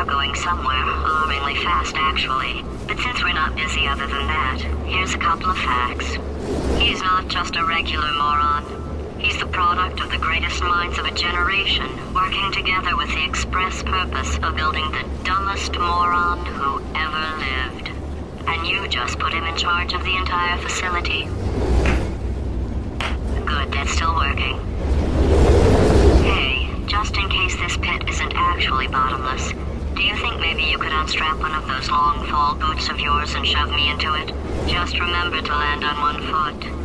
are going somewhere, alarmingly fast actually. But since we're not busy other than that, here's a couple of facts. He's not just a regular moron. He's the product of the greatest minds of a generation, working together with the express purpose of building the dumbest moron who ever lived. And you just put him in charge of the entire facility. Good, that's still working. Hey, just in case this pit isn't actually bottomless, do you think maybe you could unstrap one of those long fall boots of yours and shove me into it? Just remember to land on one foot.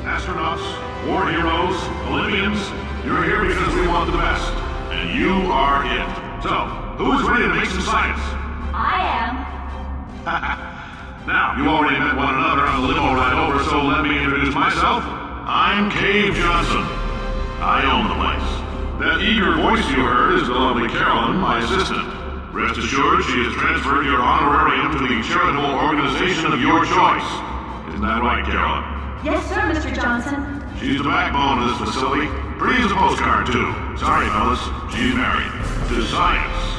astronauts, war heroes, Olympians, you're here because we want the best. And you are it. So, who's ready to make some science? I am. Now, you already met one another on the limo ride over, so let me introduce myself. I'm Cave Johnson. I own the place. That eager voice you heard is the lovely Carolyn, my assistant. Rest assured, she has transferred your honorarium to the charitable organization of your choice. Isn't that right, Carolyn? Yes, sir, Mr. Johnson. She's the backbone of this facility. Pretty as a postcard, too. Sorry, fellas. She's married. To science.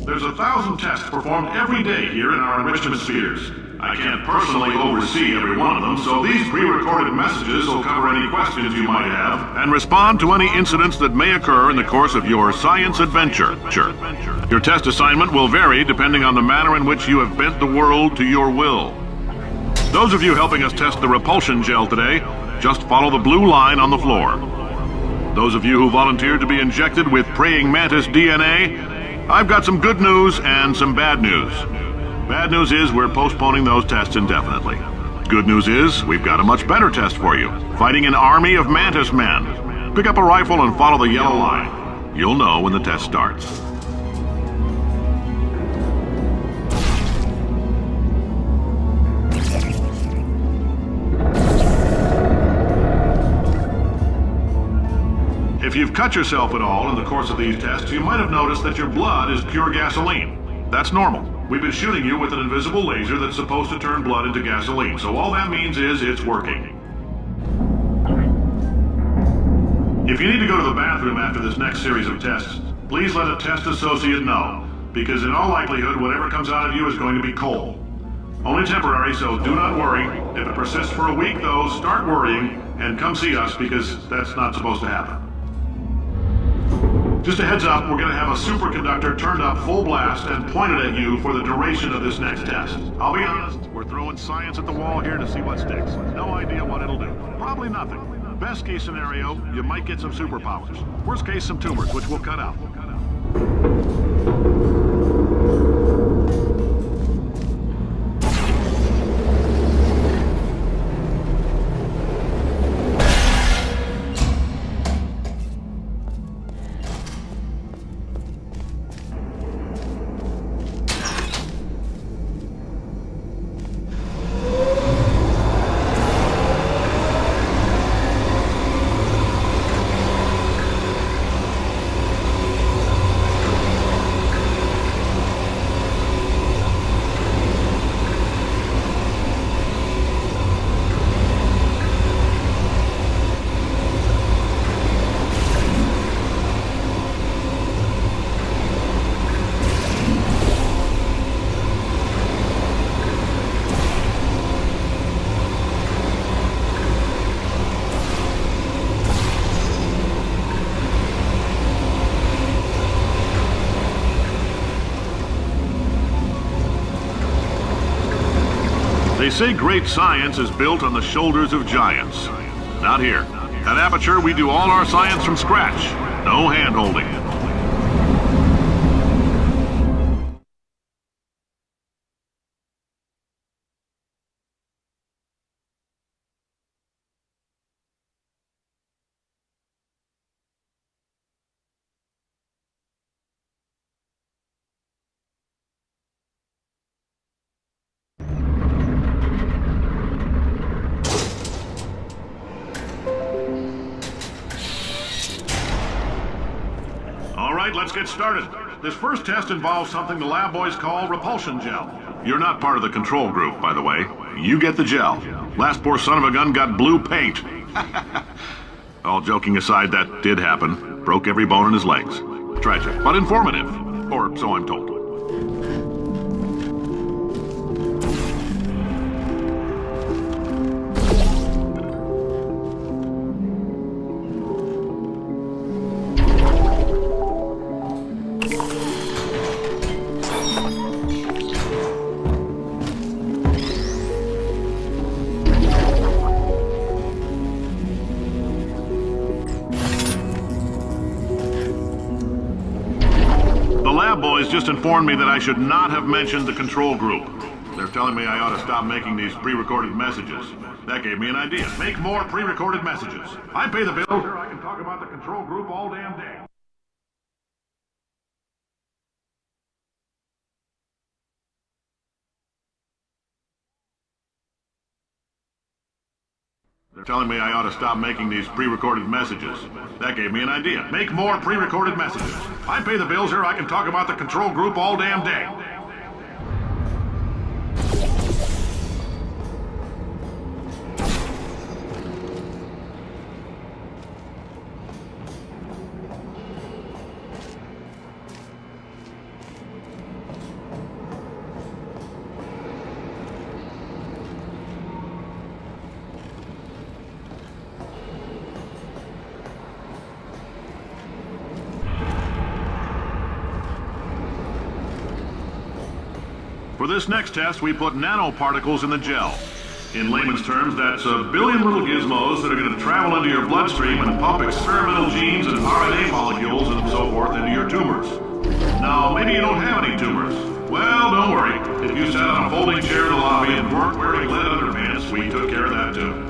There's 1,000 tests performed every day here in our enrichment spheres. I can't personally oversee every one of them, so these pre-recorded messages will cover any questions you might have and respond to any incidents that may occur in the course of your science adventure. Sure. Your test assignment will vary depending on the manner in which you have bent the world to your will. Those of you helping us test the repulsion gel today, just follow the blue line on the floor. Those of you who volunteered to be injected with praying mantis DNA, I've got some good news and some bad news. Bad news is we're postponing those tests indefinitely. Good news is we've got a much better test for you. Fighting an army of mantis men. Pick up a rifle and follow the yellow line. You'll know when the test starts. If you've cut yourself at all in the course of these tests, you might have noticed that your blood is pure gasoline. That's normal. We've been shooting you with an invisible laser that's supposed to turn blood into gasoline, so all that means is it's working. If you need to go to the bathroom after this next series of tests, please let a test associate know, because in all likelihood, whatever comes out of you is going to be coal. Only temporary, so do not worry. If it persists for a week, though, start worrying and come see us, because that's not supposed to happen. Just a heads up, we're going to have a superconductor turned up full blast and pointed at you for the duration of this next test. I'll be honest, we're throwing science at the wall here to see what sticks. No idea what it'll do. Probably nothing. Best case scenario, you might get some superpowers. Worst case, some tumors, which we'll cut out. They say great science is built on the shoulders of giants. Not here. At Aperture, we do all our science from scratch. No hand-holding. Let's get started. This first test involves something the lab boys call repulsion gel. You're not part of the control group, by the way. You get the gel. Last poor son of a gun got blue paint. All joking aside, that did happen. Broke every bone in his legs. Tragic, but informative. Or so I'm told. lab boys just informed me that I should not have mentioned the control group. They're telling me I ought to stop making these pre-recorded messages. That gave me an idea. Make more pre-recorded messages. I pay the bill. Sure, I can talk about the control group all damn day. They're telling me I ought to stop making these pre-recorded messages. That gave me an idea. Make more pre-recorded messages. I pay the bills here. I can talk about the control group all damn day. For this next test, we put nanoparticles in the gel. In layman's terms, that's a billion little gizmos that are going to travel into your bloodstream and pump experimental genes and RNA molecules and so forth into your tumors. Now, maybe you don't have any tumors. Well, don't worry. If you sat on a folding chair in the lobby and weren't wearing lead underpants, we took care of that too.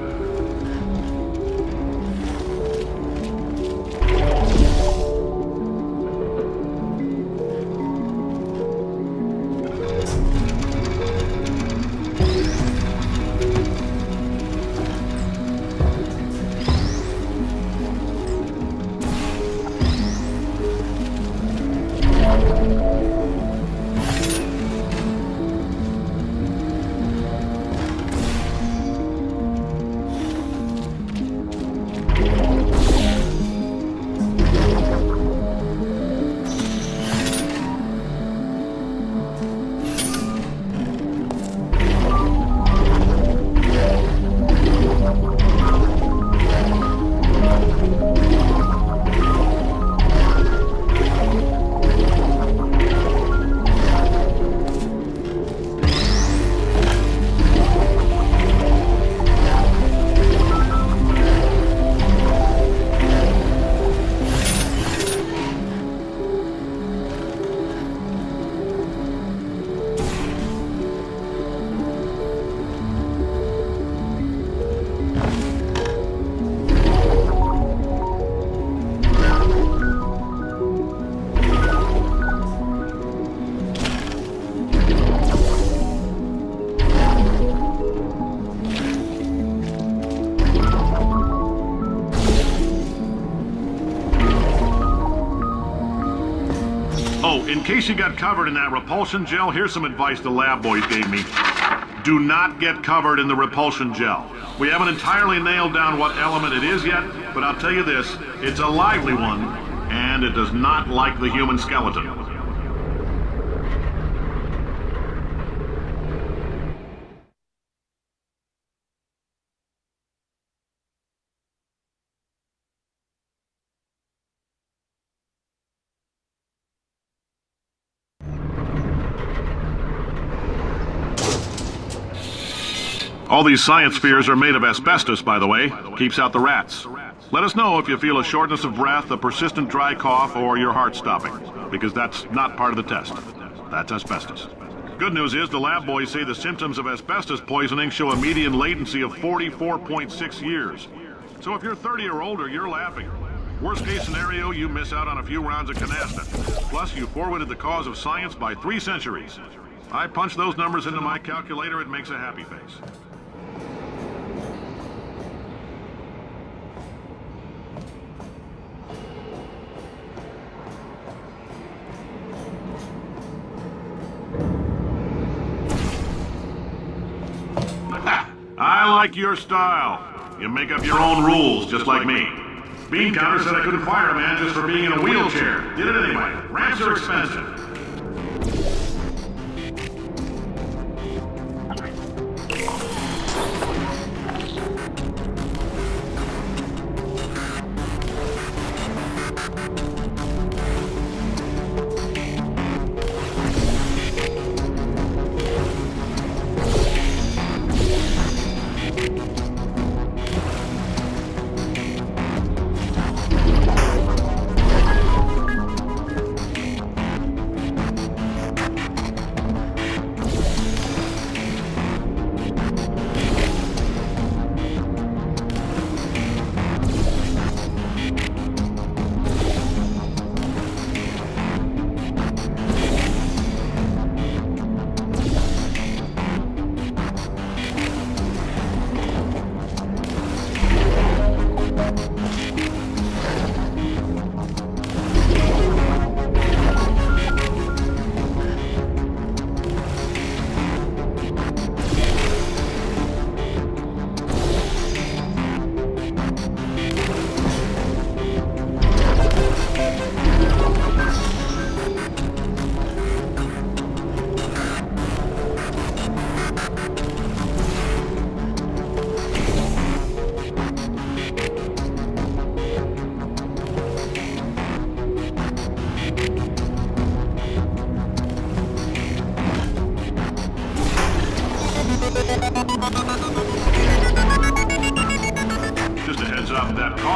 In case you got covered in that repulsion gel, here's some advice the lab boys gave me. Do not get covered in the repulsion gel. We haven't entirely nailed down what element it is yet, but I'll tell you this, it's a lively one, and it does not like the human skeleton. All these science spheres are made of asbestos, by the way. Keeps out the rats. Let us know if you feel a shortness of breath, a persistent dry cough, or your heart stopping, because that's not part of the test. That's asbestos. Good news is the lab boys say the symptoms of asbestos poisoning show a median latency of 44.6 years. So if you're 30 or older, you're laughing. Worst case scenario, you miss out on a few rounds of canasta. Plus, you forwarded the cause of science by 3 centuries. I punch those numbers into my calculator, it makes a happy face. I like your style. You make up your own rules, just like me. Bean Counter said I couldn't fire a man just for being in a wheelchair. Did it anyway. Ramps are expensive.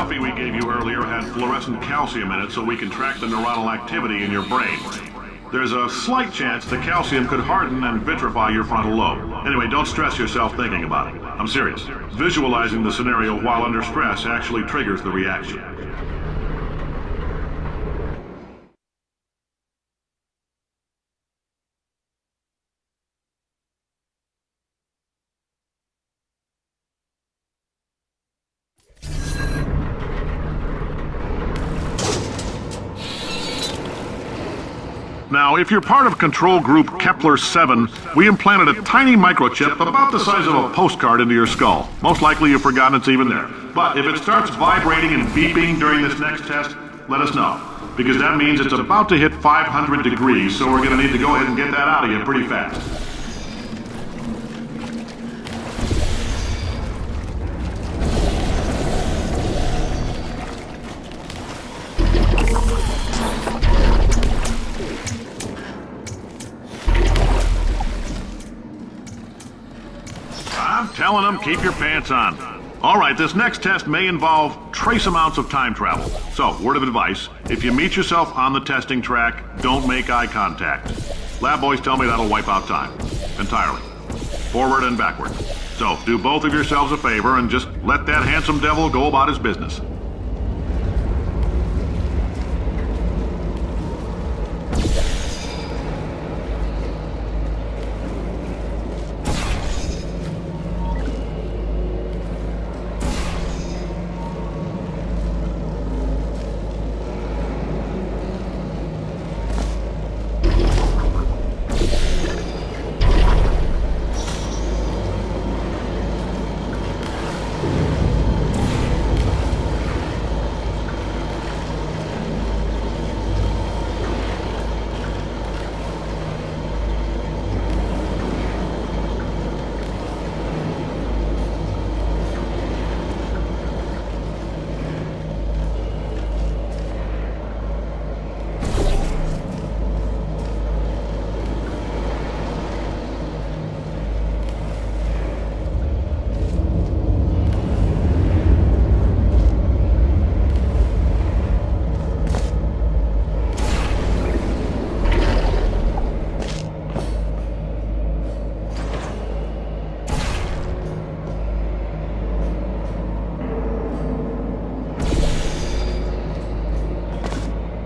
coffee we gave you earlier had fluorescent calcium in it so we can track the neuronal activity in your brain. There's a slight chance the calcium could harden and vitrify your frontal lobe. Anyway, don't stress yourself thinking about it. I'm serious. Visualizing the scenario while under stress actually triggers the reaction. Now, if you're part of Control Group Kepler-7, we implanted a tiny microchip about the size of a postcard into your skull. Most likely you've forgotten it's even there. But if it starts vibrating and beeping during this next test, let us know. Because that means it's about to hit 500 degrees, so we're going to need to go ahead and get that out of you pretty fast. I'm telling them, keep your pants on. All right, this next test may involve trace amounts of time travel. So, word of advice, if you meet yourself on the testing track, don't make eye contact. Lab boys tell me that'll wipe out time. Entirely. Forward and backward. So, do both of yourselves a favor and just let that handsome devil go about his business.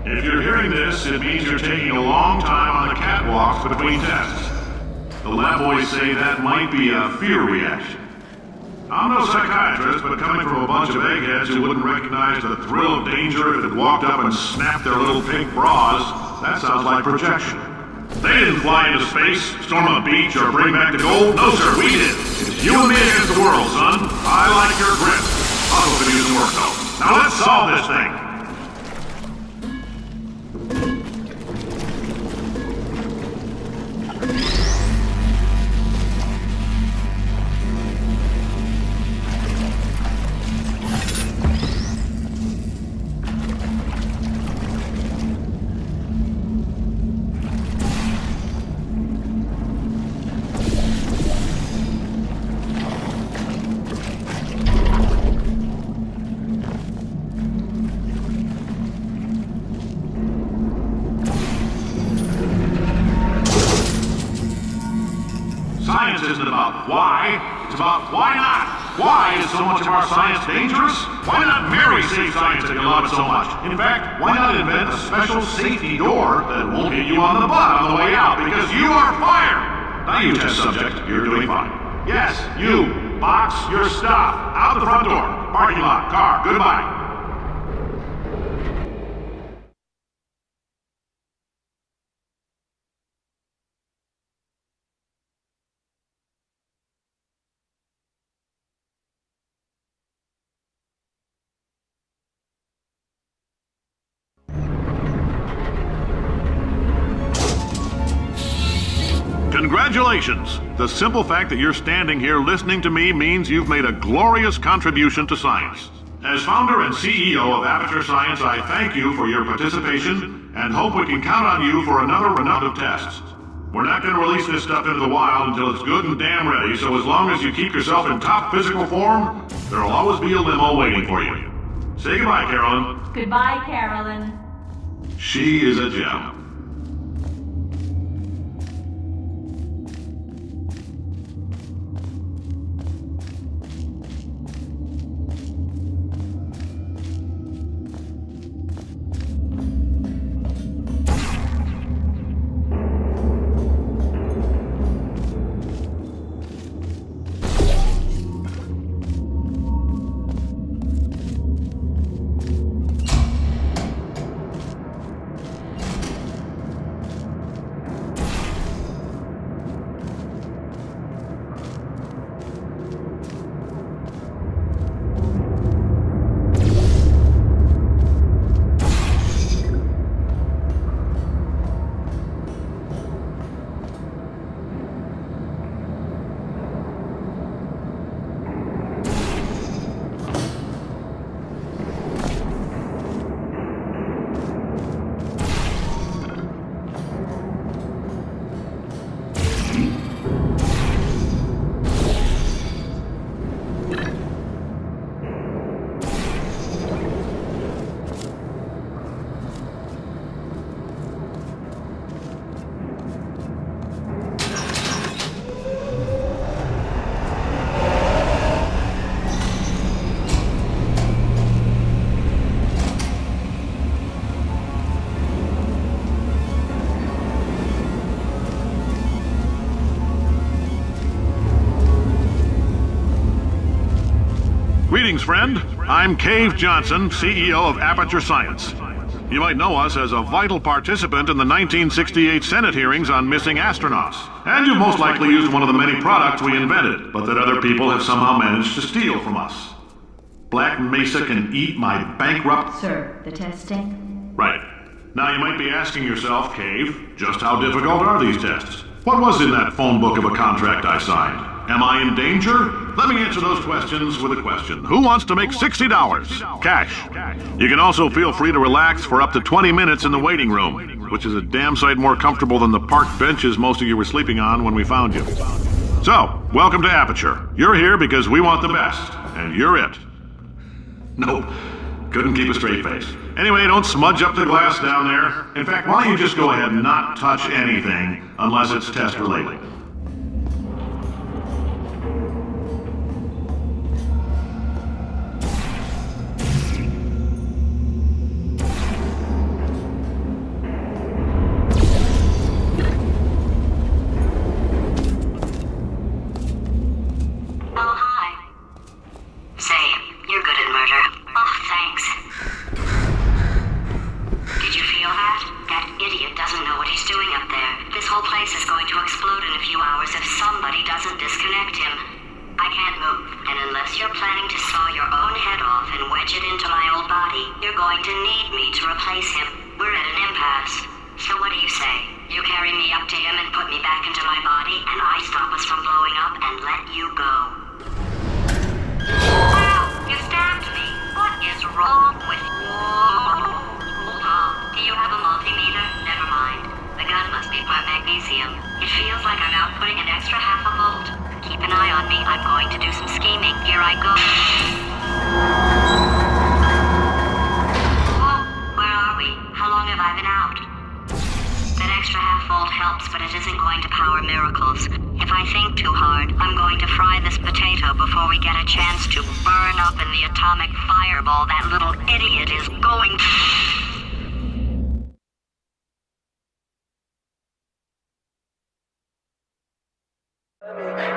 If you're hearing this, it means you're taking a long time on the catwalks between tests. The lab boys say that might be a fear reaction. I'm no psychiatrist, but coming from a bunch of eggheads who wouldn't recognize the thrill of danger if it walked up and snapped their little pink bras, that sounds like projection. They didn't fly into space, storm a beach, or bring back the gold. No, sir, we did. It's you and me against the world, son. I like your grip. Muscle could use some work, though. Now let's solve this thing. Science isn't about why, it's about why not. Why is so much of our science dangerous? Why not Mary save science if you love it so much? In fact, why not invent a special safety door that won't hit you on the butt on the way out because you are fired? Now you test subject, you're doing fine. Yes, you, box your stuff, out the front door, parking lot, car, goodbye. Congratulations! The simple fact that you're standing here listening to me means you've made a glorious contribution to science. As founder and CEO of Aperture Science, I thank you for your participation and hope we can count on you for another round of tests. We're not going to release this stuff into the wild until it's good and damn ready, so as long as you keep yourself in top physical form, there'll always be a limo waiting for you. Say goodbye, Carolyn. Goodbye, Carolyn. She is a gem. Greetings, friend. I'm Cave Johnson, CEO of Aperture Science. You might know us as a vital participant in the 1968 Senate hearings on missing astronauts. And you've most likely used one of the many products we invented, but that other people have somehow managed to steal from us. Black Mesa can eat my bankrupt... Sir, the testing? Right. Now you might be asking yourself, Cave, just how difficult are these tests? What was in that phone book of a contract I signed? Am I in danger? Let me answer those questions with a question. Who wants to make $60? Cash. You can also feel free to relax for up to 20 minutes in the waiting room, which is a damn sight more comfortable than the park benches most of you were sleeping on when we found you. So, welcome to Aperture. You're here because we want the best, and you're it. Nope. Couldn't keep a straight face. Anyway, don't smudge up the glass down there. In fact, why don't you just go ahead and not touch anything unless it's test related.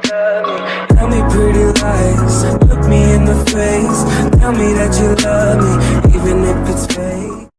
Tell me pretty lies, look me in the face. Tell me that you love me,